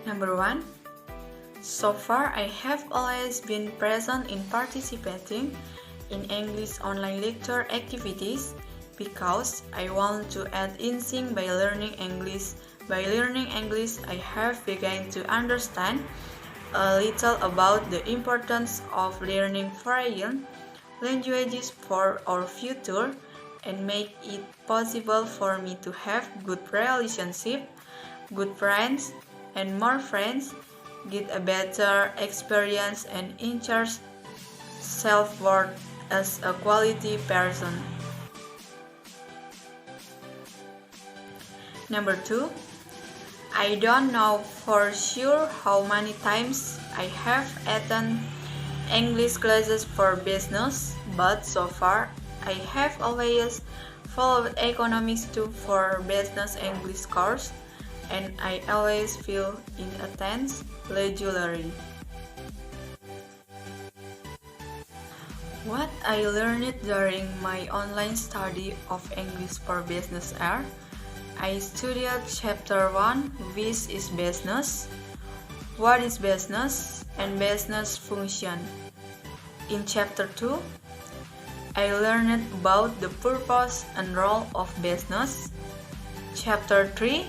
Number 1. So far, I have always been present in participating in English online lecture activities because I want to add instinct by learning English. By learning English, I have begun to understand a little about the importance of learning foreign languages for our future and make it possible for me to have good relationship, good friends, and more friends, get a better experience and enhance self-worth as a quality person. Number 2. I don't know for sure how many times I have attended English classes for business, but so far I have always followed economics too for business English course, and I always feel in attendance regularly. What I learned during my online study of English for business are: I studied chapter 1, which is business, what is business, and business function. In chapter 2, I learned about the purpose and role of business. Chapter 3,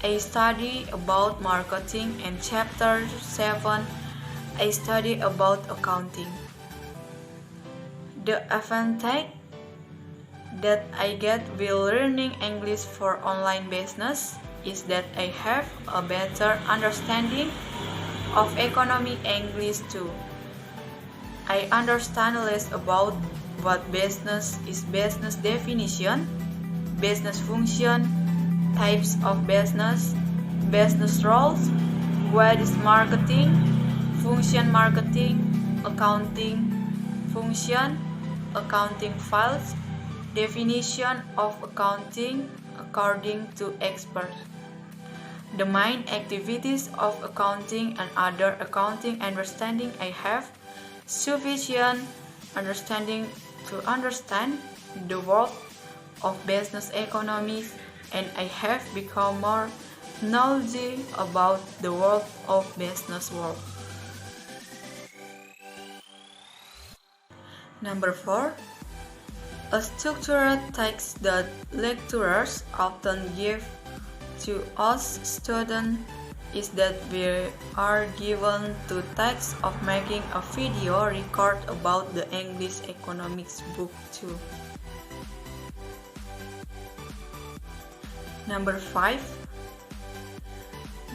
I study about marketing, and chapter 7, I study about accounting. The advantage that I get while learning English for online business is that I have a better understanding of economic English too. I understand less about what business is, business definition, business function, types of business, business roles, what is marketing, function marketing, accounting, function, accounting files, definition of accounting according to experts. The main activities of accounting and other accounting understanding I have sufficient understanding to understand the world of business economics, and I have become more knowledgeable about the world of business world. Number 4. A structured text that lecturers often give to us students is that we are given the task of making a video record about the English economics book too. Number 5.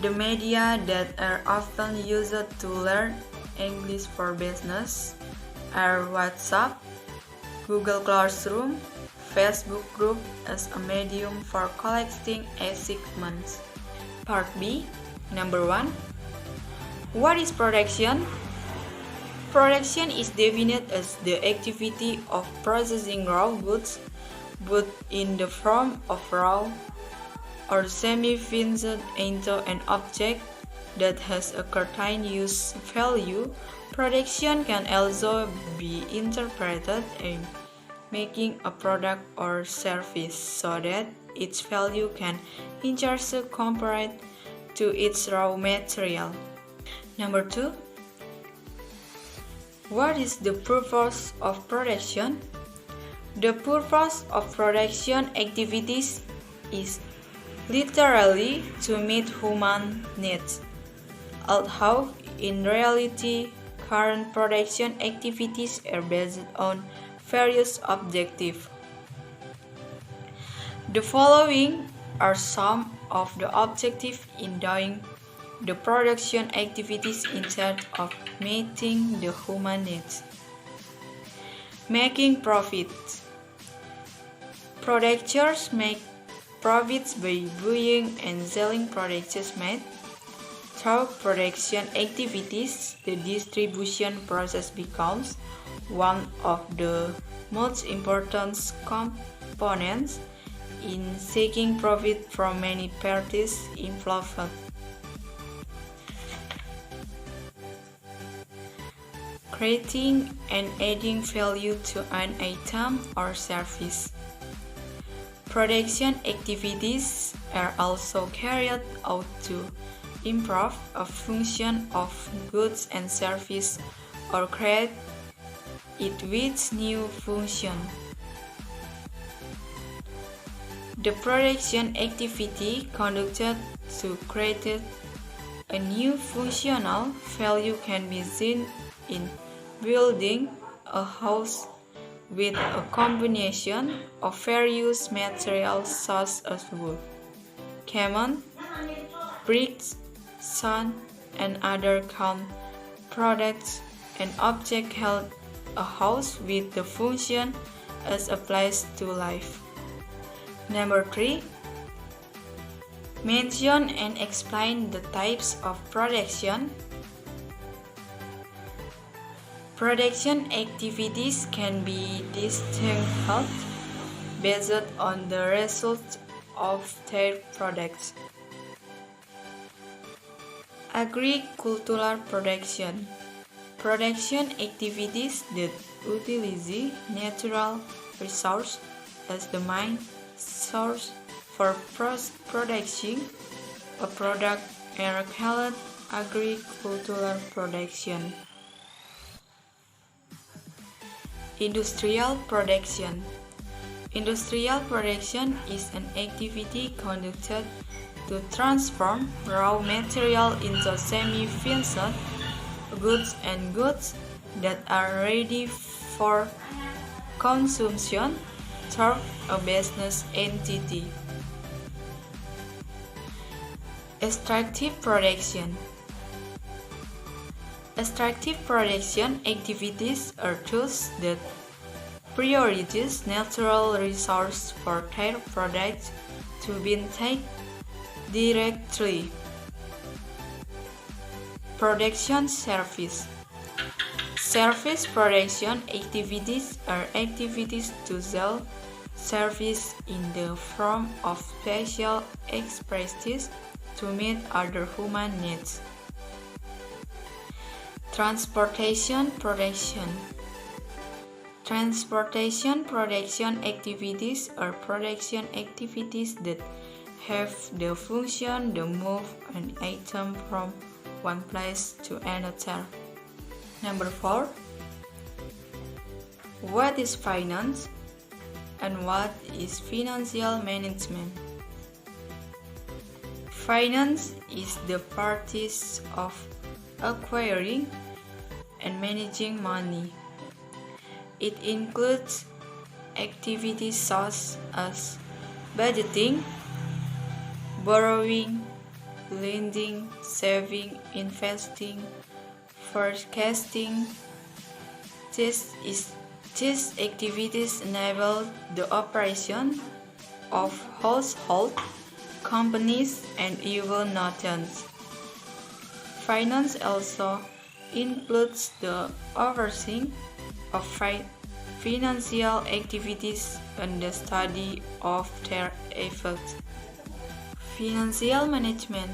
The media that are often used to learn English for business are WhatsApp, Google Classroom, Facebook group as a medium for collecting achievements. Part B. Number 1. What is production? Production is defined as the activity of processing raw goods, both in the form of raw or semi-finished into an object that has a certain use value. Production can also be interpreted as making a product or service so that its value can inversely compared to its raw material. Number 2. What is the purpose of production? The purpose of production activities is literally to meet human needs, although in reality current production activities are based on various objectives. The following are some of the objectives in doing the production activities instead of meeting the human needs. Making profits. Producers make profits by buying and selling products made. Through production activities, the distribution process becomes one of the most important components in seeking profit from many parties involved. Creating and adding value to an item or service. Production activities are also carried out to improve a function of goods and service or create it with new function. The production activity conducted to create a new functional value can be seen in building a house with a combination of various materials such as wood, cement, bricks, sand, and other calm products. An object held a house with the function as a place to live. Number 3. Mention and explain the types of production. Production activities can be distinguished based on the results of their products. Agricultural production. Production activities that utilize natural resources as the main source for producing a product are called agricultural production. Industrial production. Industrial production is an activity conducted to transform raw material into semi-finished goods and goods that are ready for consumption through a business entity. Extractive production. Extractive production activities are those that prioritize natural resources for their products to be taken directly. Production service. Service production activities are activities to sell service in the form of special expertise to meet other human needs. Transportation production. Transportation production activities are production activities that have the function to move an item from one place to another. Number 4. What is finance and what is financial management? Finance is the practice of acquiring and managing money. It includes activities such as budgeting, borrowing, lending, saving, investing, forecasting. These activities enable the operation of household, companies, and even nations. Finance also includes the overseeing of financial activities and the study of their effects. Financial management.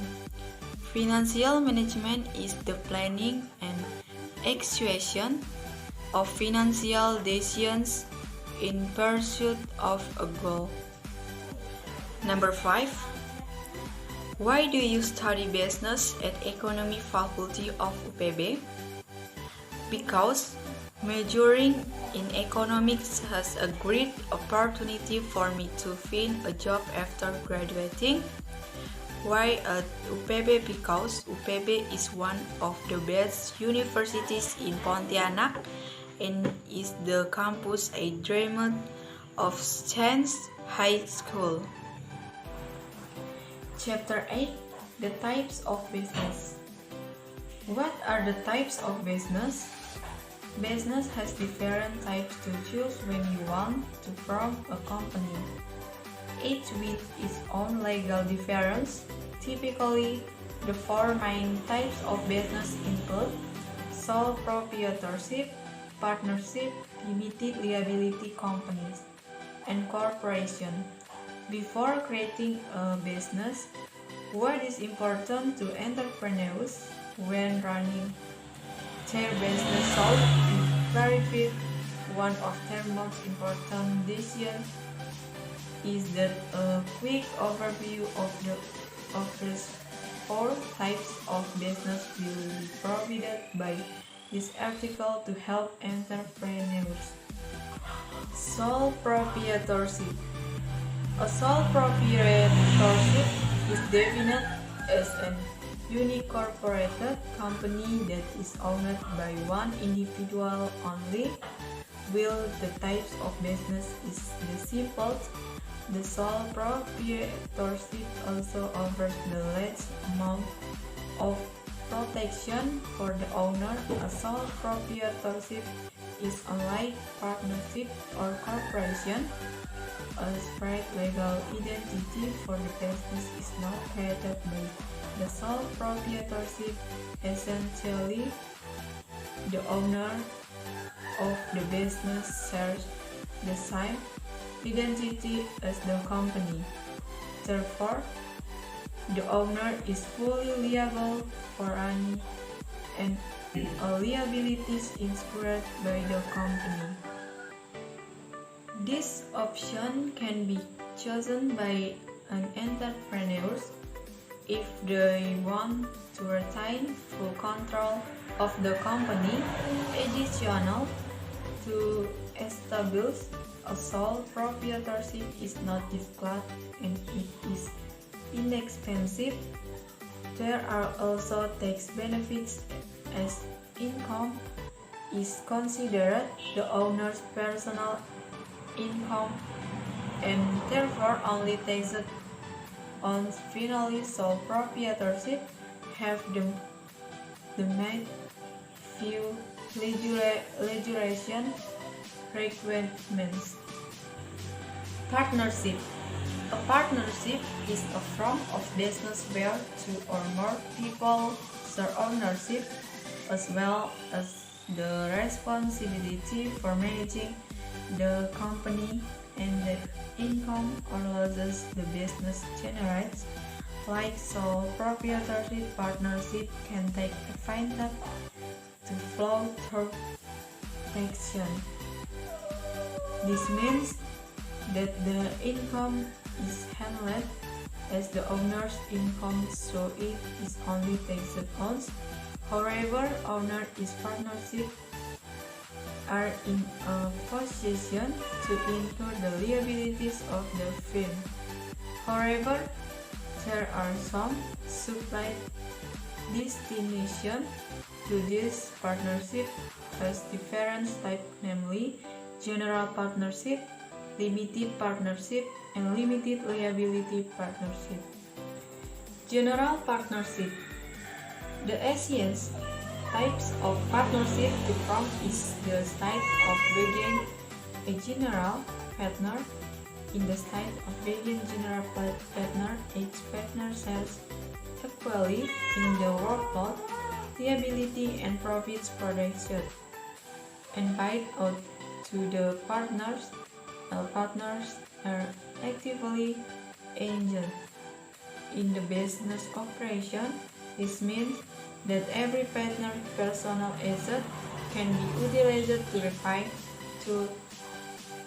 Financial management is the planning and execution of financial decisions in pursuit of a goal. Number 5. Why do you study business at Economy Faculty of UPB? Because majoring in economics has a great opportunity for me to find a job after graduating. Why at UPB? Because UPB is one of the best universities in Pontianak and is the campus I dreamed of since high school. Chapter 8. The types of business. What are the types of business? Business has different types to choose when you want to form a company, each with its own legal difference. Typically, the 4 main types of business include sole proprietorship, partnership, limited liability companies, and corporation. Before creating a business, what is important to entrepreneurs when running their business? So, to clarify, one of their most important decisions is that a quick overview of the 4 types of business will be provided by this article to help entrepreneurs. Sole proprietorship. A sole proprietorship is defined as an unincorporated company that is owned by one individual only. While the types of business is the simplest, the sole proprietorship also offers the largest amount of protection for the owner. A sole proprietorship is unlike partnership or corporation. A separate legal identity for the business is not created by the sole proprietorship. Essentially, the owner of the business shares the same identity as the company. Therefore, the owner is fully liable for any and all liabilities incurred by the company. This option can be chosen by an entrepreneur if they want to retain full control of the company. Additional to establish a sole proprietorship is not difficult and it is inexpensive. There are also tax benefits as income is considered the owner's personal income and therefore only taxed on finally sole proprietorship have the main few legislation requirements. Partnership. A partnership is a form of business where two or more people share ownership as well as the responsibility for managing the company and the income or losses the business generates. Like sole proprietorship, partnership can take advantage to flow through taxation. This means that the income is handled as the owner's income, so it is only taxed once. However, owner is partnership are in a position to incur the liabilities of the firm. However, there are some slight distinctions to this partnership as different types, namely general partnership, limited partnership, and limited liability partnership. General partnership. The essence types of partnership to form is the state of being a general partner. In the state of being general partner, each partner shares equally in the workload, liability, and profits production, and paid out to the partners. All partners are actively engaged in the business operation. This means that every partner's personal asset can be utilized to repay to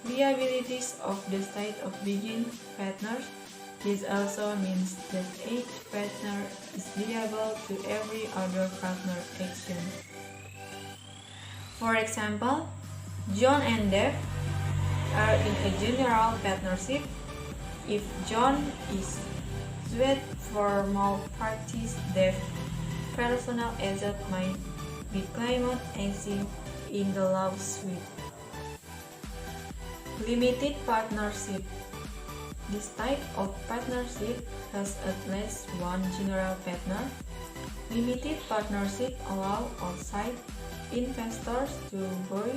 liabilities of the state of being partners. This also means that each partner is liable to every other partner action. For example, John and Dave are in a general partnership. If John is sued for malpractice, Dave's personal asset might be claimed exist in the lawsuit. Limited partnership. This type of partnership has at least one general partner. Limited partnership allow outside investors to buy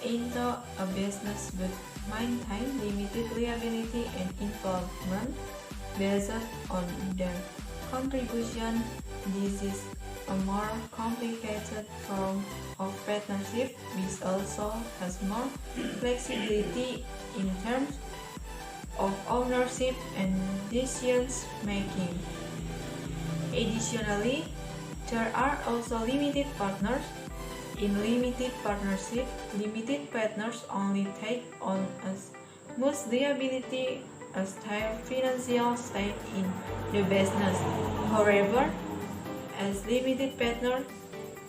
into a business but maintain limited liability and involvement based on their contribution. This is a more complicated form of partnership which also has more flexibility in terms of ownership and decisions making. Additionally, there are also limited partners. In limited partnership, limited partners only take on as much liability as their financial stake in the business. However, as limited partners,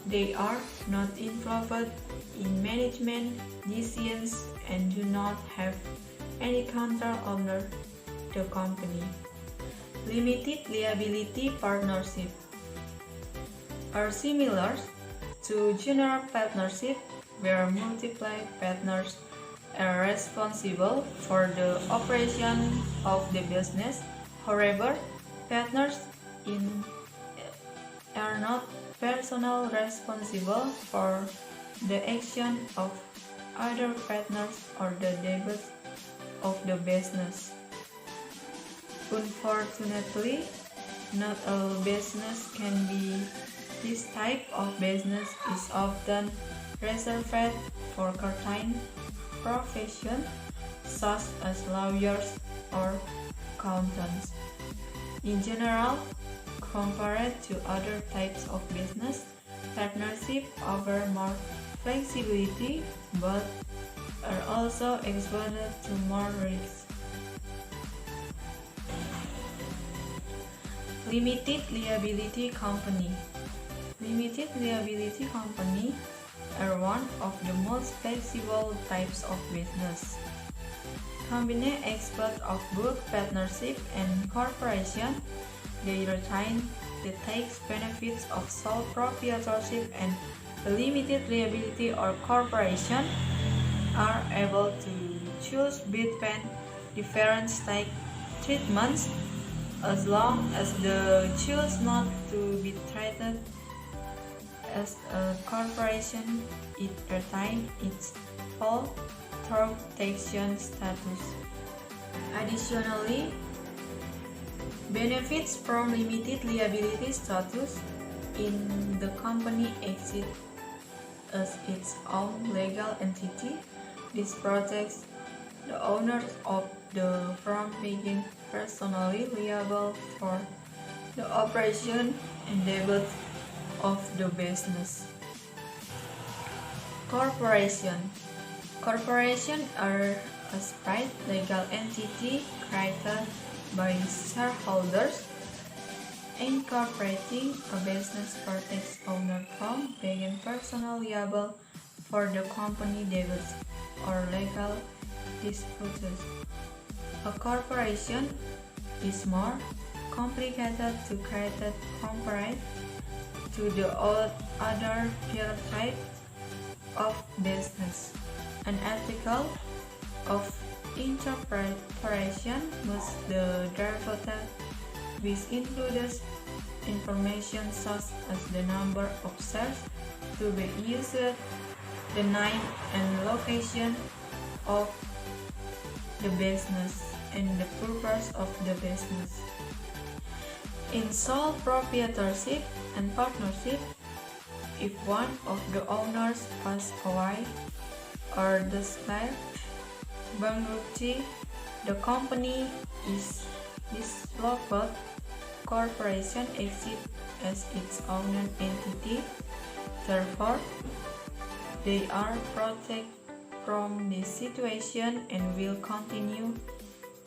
they are not involved in management decisions and do not have any control over the company. Limited liability partnership are similar to general partnership where multiple partners are responsible for the operation of the business. However, partners are not personally responsible for the action of other partners or the debts of the business. Unfortunately, not all business can be. This type of business is often reserved for certain professions such as lawyers or accountants. In general, compared to other types of business, partnerships offer more flexibility but are also exposed to more risks. Limited liability company. Limited liability company are one of the most flexible types of business. Combine aspects of both partnership and corporation. They retain the tax benefits of sole proprietorship and limited liability or corporation are able to choose between different tax treatments as long as they choose not to be treated as a corporation. It retains its full taxation status. Additionally, benefits from limited liability status in the company exist as its own legal entity. This protects the owners of the firm being personally liable for the operation and debts of the business. Corporations are a separate legal entity created by shareholders. Incorporating a business protects owner from being personally liable for the company debts or legal disputes. A corporation is more complicated to create compared to the other pure types of business. An article of incorporation must be drafted which includes information such as the number of shares to be used, the name and location of the business, and the purpose of the business. In sole proprietorship and partnership, if one of the owners passes away or declares bankruptcy, the company is dissolved. Corporation exists as its own entity. Therefore, they are protected from this situation and will continue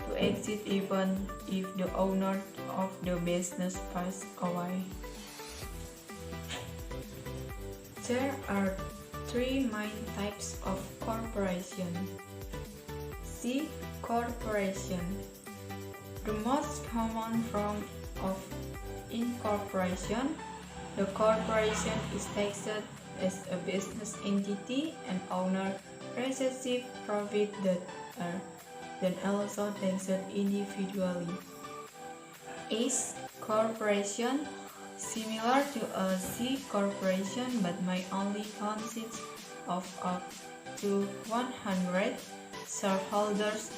to exist even if the owner of the business passes away. There are three main types of corporation. C. Corporation. The most common form of incorporation. The corporation is taxed as a business entity and owner receives profit that are then also taxed individually. Is corporation similar to a C corporation but may only consist of up to 100 shareholders.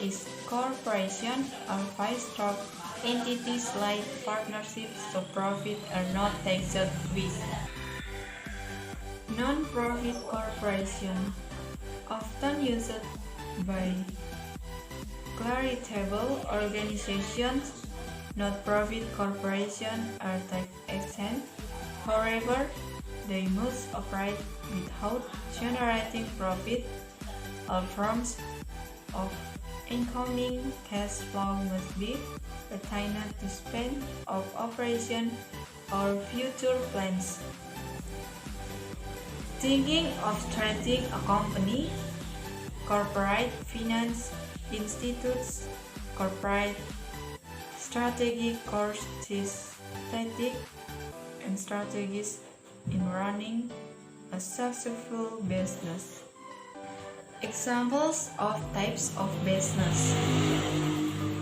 Is corporation are five-stroke entities like partnerships, so profit are not taxed with. Non-profit corporation, often used by charitable organizations. Not-profit corporations are tax exempt. However, they must operate without generating profit. All forms of incoming cash flow must be retained to spend of operation or future plans. Thinking of starting a company, corporate finance institutes, corporate strategy courses, and strategies in running a successful business. Examples of types of business.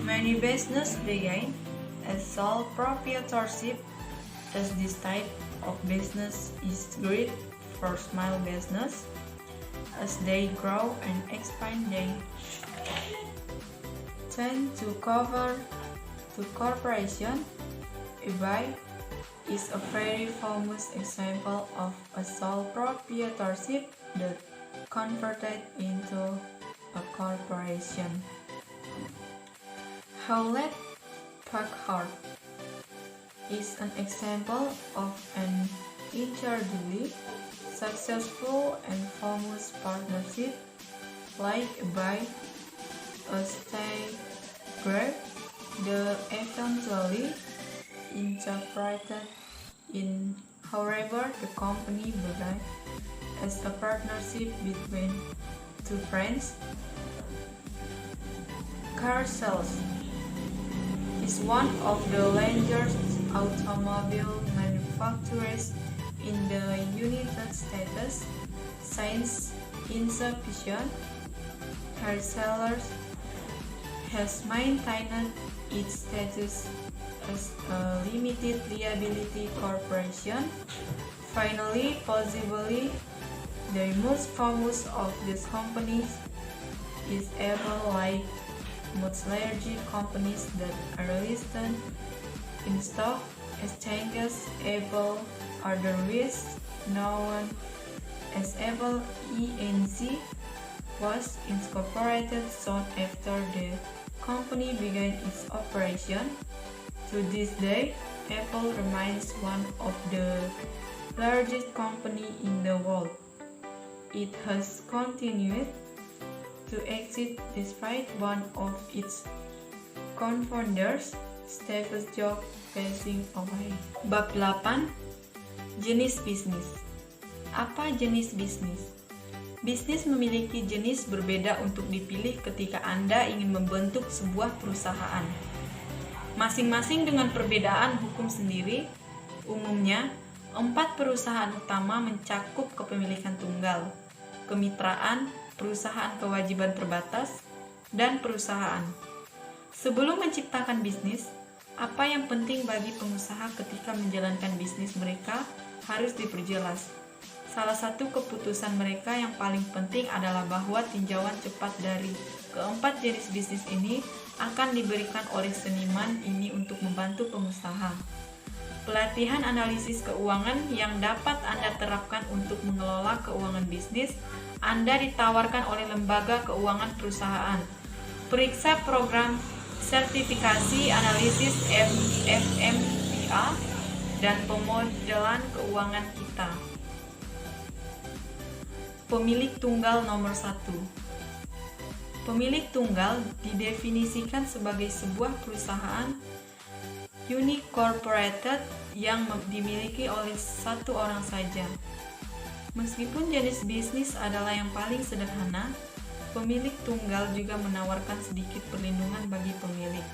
Many businesses begin as sole proprietorship, as this type of business is great for small business. As they grow and expand, they tend to cover to corporation. eBay is a very famous example of a sole proprietorship that converted into a corporation. Hewlett Packard is an example of an incredibly successful and famous partnership, like by a Grab, the eventually incorporated in. However, the company began as a partnership between two friends. Car sales is one of the largest automobile manufacturers in the United States. Since inception, car sellers has maintained its status as a limited liability corporation. Finally, possibly the most famous of these companies is Apple, like most large companies that are listed in stock exchanges. Apple, otherwise known as Apple Inc., was incorporated soon after the company began its operation. To this day, Apple remains one of the largest companies in the world. It has continued to exist despite one of its co-founders, Steve Jobs, passing away. Bab 8. Jenis bisnis. Apa jenis bisnis? Bisnis memiliki jenis berbeda untuk dipilih ketika Anda ingin membentuk sebuah perusahaan. Masing-masing dengan perbedaan hukum sendiri. Umumnya, 4 perusahaan utama mencakup kepemilikan tunggal, kemitraan, perusahaan kewajiban terbatas, dan perusahaan. Sebelum menciptakan bisnis, apa yang penting bagi pengusaha ketika menjalankan bisnis mereka harus diperjelas. Salah satu keputusan mereka yang paling penting adalah bahwa tinjauan cepat dari keempat jenis bisnis ini akan diberikan oleh seniman ini untuk membantu pengusaha. Pelatihan analisis keuangan yang dapat Anda terapkan untuk mengelola keuangan bisnis Anda ditawarkan oleh lembaga keuangan perusahaan. Periksa program sertifikasi analisis FMPA dan pemodelan keuangan kita. Pemilik tunggal nomor 1. Pemilik tunggal didefinisikan sebagai sebuah perusahaan unincorporated yang dimiliki oleh satu orang saja. Meskipun jenis bisnis adalah yang paling sederhana, pemilik tunggal juga menawarkan sedikit perlindungan bagi pemilik.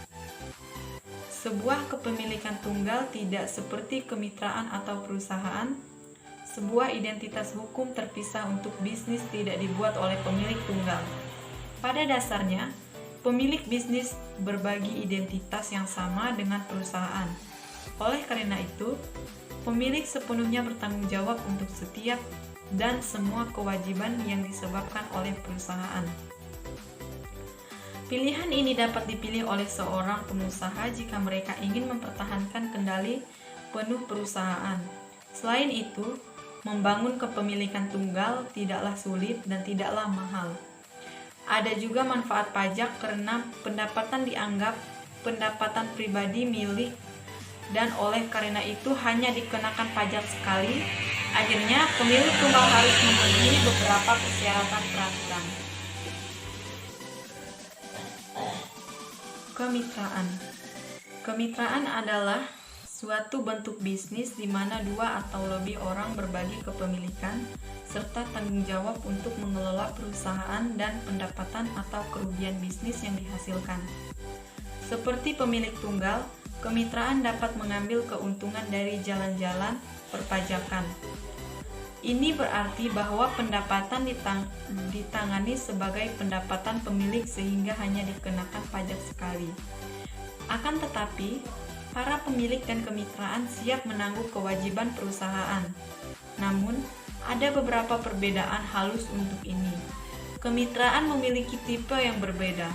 Sebuah kepemilikan tunggal tidak seperti kemitraan atau perusahaan. Sebuah identitas hukum terpisah untuk bisnis tidak dibuat oleh pemilik tunggal. Pada dasarnya, pemilik bisnis berbagi identitas yang sama dengan perusahaan. Oleh karena itu, pemilik sepenuhnya bertanggung jawab untuk setiap dan semua kewajiban yang disebabkan oleh perusahaan. Pilihan ini dapat dipilih oleh seorang pengusaha jika mereka ingin mempertahankan kendali penuh perusahaan. Selain itu, membangun kepemilikan tunggal tidaklah sulit dan tidaklah mahal. Ada juga manfaat pajak karena pendapatan dianggap pendapatan pribadi milik dan oleh karena itu hanya dikenakan pajak sekali. Akhirnya, pemilik tunggal harus memenuhi beberapa persyaratan peraturan. Kemitraan. Kemitraan adalah suatu bentuk bisnis di mana dua atau lebih orang berbagi kepemilikan serta tanggung jawab untuk mengelola perusahaan dan pendapatan atau kerugian bisnis yang dihasilkan. Seperti pemilik tunggal, kemitraan dapat mengambil keuntungan dari jalan-jalan perpajakan. Ini berarti bahwa pendapatan ditangani sebagai pendapatan pemilik sehingga hanya dikenakan pajak sekali. Akan tetapi, para pemilik dan kemitraan siap menanggung kewajiban perusahaan. Namun, ada beberapa perbedaan halus untuk ini. Kemitraan memiliki tipe yang berbeda,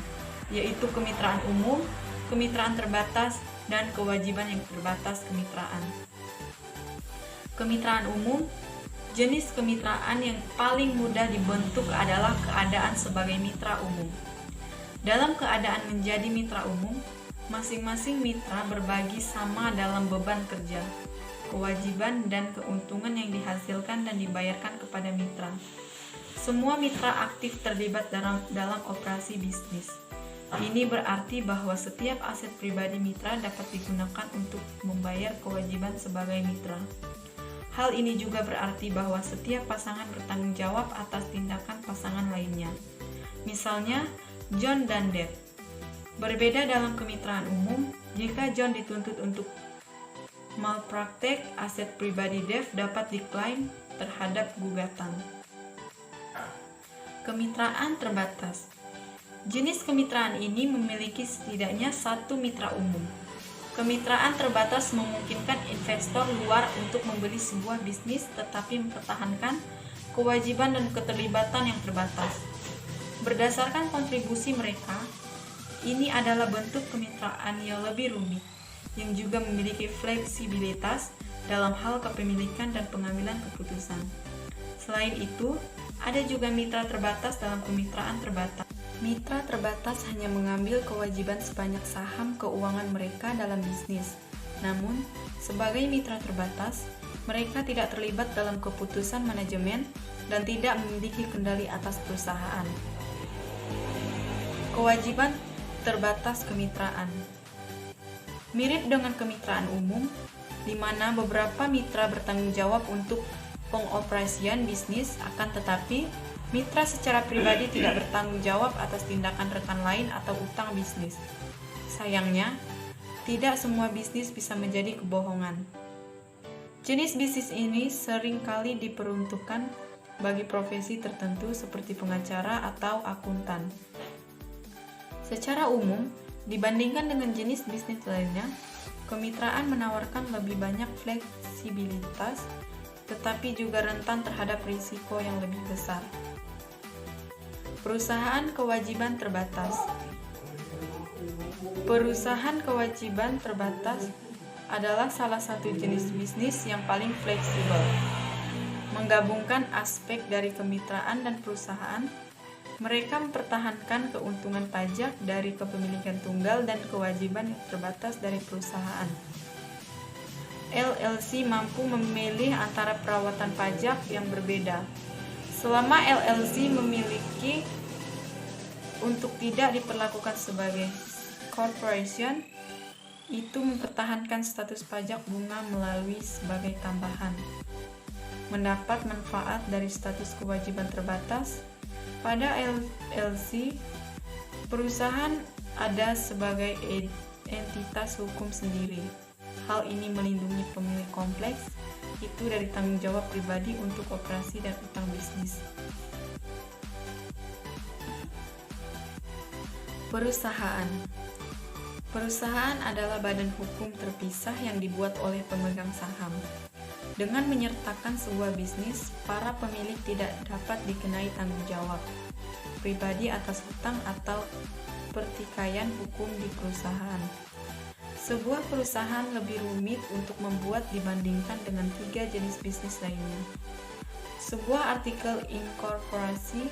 yaitu kemitraan umum, kemitraan terbatas, dan kewajiban yang terbatas kemitraan. Kemitraan umum. Jenis kemitraan yang paling mudah dibentuk adalah keadaan sebagai mitra umum. Dalam keadaan menjadi mitra umum, masing-masing mitra berbagi sama dalam beban kerja, kewajiban, dan keuntungan yang dihasilkan dan dibayarkan kepada mitra. Semua mitra aktif terlibat dalam operasi bisnis. Ini berarti bahwa setiap aset pribadi mitra dapat digunakan untuk membayar kewajiban sebagai mitra. Hal ini juga berarti bahwa setiap pasangan bertanggung jawab atas tindakan pasangan lainnya. Misalnya, John dan Dave. Berbeda dalam kemitraan umum, jika John dituntut untuk malpraktek, aset pribadi Dave dapat diklaim terhadap gugatan. Kemitraan terbatas. Jenis kemitraan ini memiliki setidaknya satu mitra umum. Kemitraan terbatas memungkinkan investor luar untuk membeli sebuah bisnis tetapi mempertahankan kewajiban dan keterlibatan yang terbatas. Berdasarkan kontribusi mereka, ini adalah bentuk kemitraan yang lebih rumit, yang juga memiliki fleksibilitas dalam hal kepemilikan dan pengambilan keputusan. Selain itu, ada juga mitra terbatas dalam kemitraan terbatas. Mitra terbatas hanya mengambil kewajiban sebanyak saham keuangan mereka dalam bisnis. Namun, sebagai mitra terbatas, mereka tidak terlibat dalam keputusan manajemen dan tidak memiliki kendali atas perusahaan. Kewajiban terbatas kemitraan. Mirip dengan kemitraan umum, di mana beberapa mitra bertanggung jawab untuk pengoperasian bisnis, akan tetapi mitra secara pribadi tidak bertanggung jawab atas tindakan rekan lain atau utang bisnis. Sayangnya, tidak semua bisnis bisa menjadi kebohongan. Jenis bisnis ini sering kali diperuntukkan bagi profesi tertentu seperti pengacara atau akuntan. Secara umum, dibandingkan dengan jenis bisnis lainnya, kemitraan menawarkan lebih banyak fleksibilitas, tetapi juga rentan terhadap risiko yang lebih besar. Perusahaan kewajiban terbatas. Perusahaan kewajiban terbatas adalah salah satu jenis bisnis yang paling fleksibel. Menggabungkan aspek dari kemitraan dan perusahaan, mereka mempertahankan keuntungan pajak dari kepemilikan tunggal dan kewajiban yang terbatas dari perusahaan. LLC mampu memilih antara perawatan pajak yang berbeda. Selama LLC memiliki untuk tidak diperlakukan sebagai corporation, itu mempertahankan status pajak bunga melalui sebagai tambahan. Mendapat manfaat dari status kewajiban terbatas, pada LLC, perusahaan ada sebagai entitas hukum sendiri. Hal ini melindungi pemilik kompleks itu dari tanggung jawab pribadi untuk operasi dan utang bisnis. Perusahaan. Perusahaan adalah badan hukum terpisah yang dibuat oleh pemegang saham. Dengan menyertakan sebuah bisnis, para pemilik tidak dapat dikenai tanggung jawab pribadi atas hutang atau pertikaian hukum di perusahaan. Sebuah perusahaan lebih rumit untuk membuat dibandingkan dengan 3 jenis bisnis lainnya. Sebuah artikel inkorporasi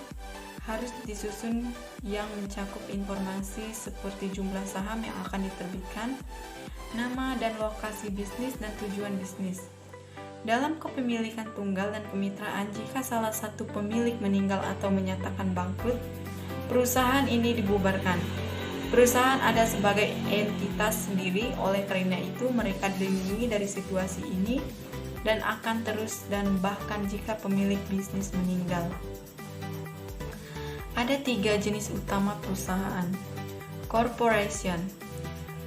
harus disusun yang mencakup informasi seperti jumlah saham yang akan diterbitkan, nama dan lokasi bisnis dan tujuan bisnis. Dalam kepemilikan tunggal dan kemitraan, jika salah satu pemilik meninggal atau menyatakan bangkrut, perusahaan ini dibubarkan. Perusahaan ada sebagai entitas sendiri, oleh karena itu mereka dilindungi dari situasi ini dan akan terus dan bahkan jika pemilik bisnis meninggal. Ada 3 jenis utama perusahaan. Corporation.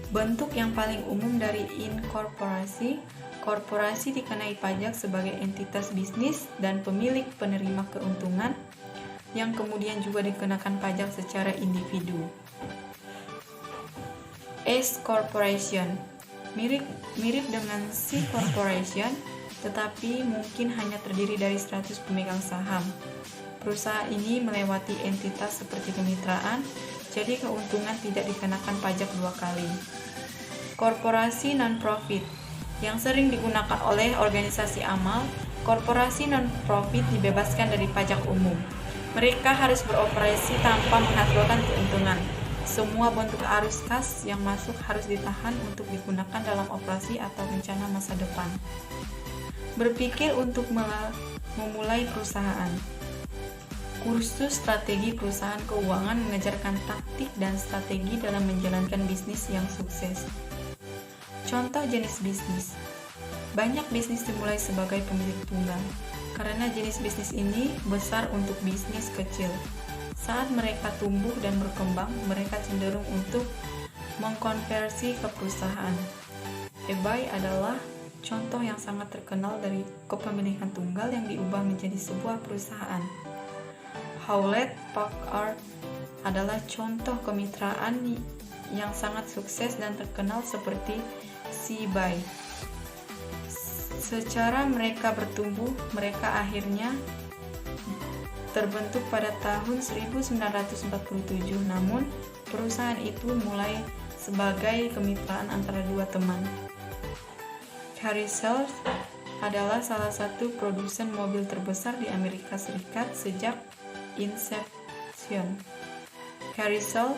Bentuk yang paling umum dari inkorporasi, korporasi dikenai pajak sebagai entitas bisnis dan pemilik penerima keuntungan yang kemudian juga dikenakan pajak secara individu. S corporation mirip dengan C corporation, tetapi mungkin hanya terdiri dari 100 pemegang saham. Perusahaan ini melewati entitas seperti kemitraan, jadi keuntungan tidak dikenakan pajak 2 kali. Korporasi non-profit yang sering digunakan oleh organisasi amal, korporasi non-profit dibebaskan dari pajak umum. Mereka harus beroperasi tanpa menghasilkan keuntungan. Semua bentuk arus kas yang masuk harus ditahan untuk digunakan dalam operasi atau rencana masa depan. Berpikir untuk memulai perusahaan. Kursus strategi perusahaan keuangan mengajarkan taktik dan strategi dalam menjalankan bisnis yang sukses. Contoh jenis bisnis. Banyak bisnis dimulai sebagai pemilik tunggal, karena jenis bisnis ini besar untuk bisnis kecil. Saat mereka tumbuh dan berkembang, mereka cenderung untuk mengkonversi ke perusahaan. eBay adalah contoh yang sangat terkenal dari kepemilikan tunggal yang diubah menjadi sebuah perusahaan. Hewlett Packard adalah contoh kemitraan yang sangat sukses dan terkenal seperti eBay. Secara mereka bertumbuh, mereka akhirnya terbentuk pada tahun 1947, namun perusahaan itu mulai sebagai kemitraan antara 2 teman. Chrysler adalah salah satu produsen mobil terbesar di Amerika Serikat sejak inception. Chrysler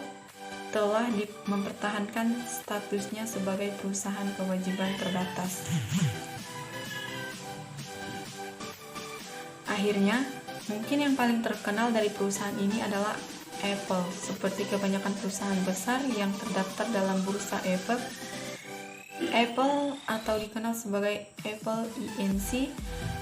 telah mempertahankan statusnya sebagai perusahaan kewajiban terbatas. Akhirnya, mungkin yang paling terkenal dari perusahaan ini adalah Apple. Seperti kebanyakan perusahaan besar yang terdaftar dalam bursa efek, Apple atau dikenal sebagai Apple Inc.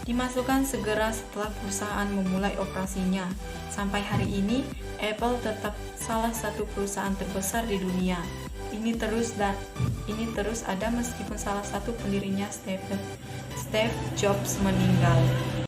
dimasukkan segera setelah perusahaan memulai operasinya. Sampai hari ini, Apple tetap salah satu perusahaan terbesar di dunia. Ini terus ada meskipun salah satu pendirinya Steve Jobs meninggal.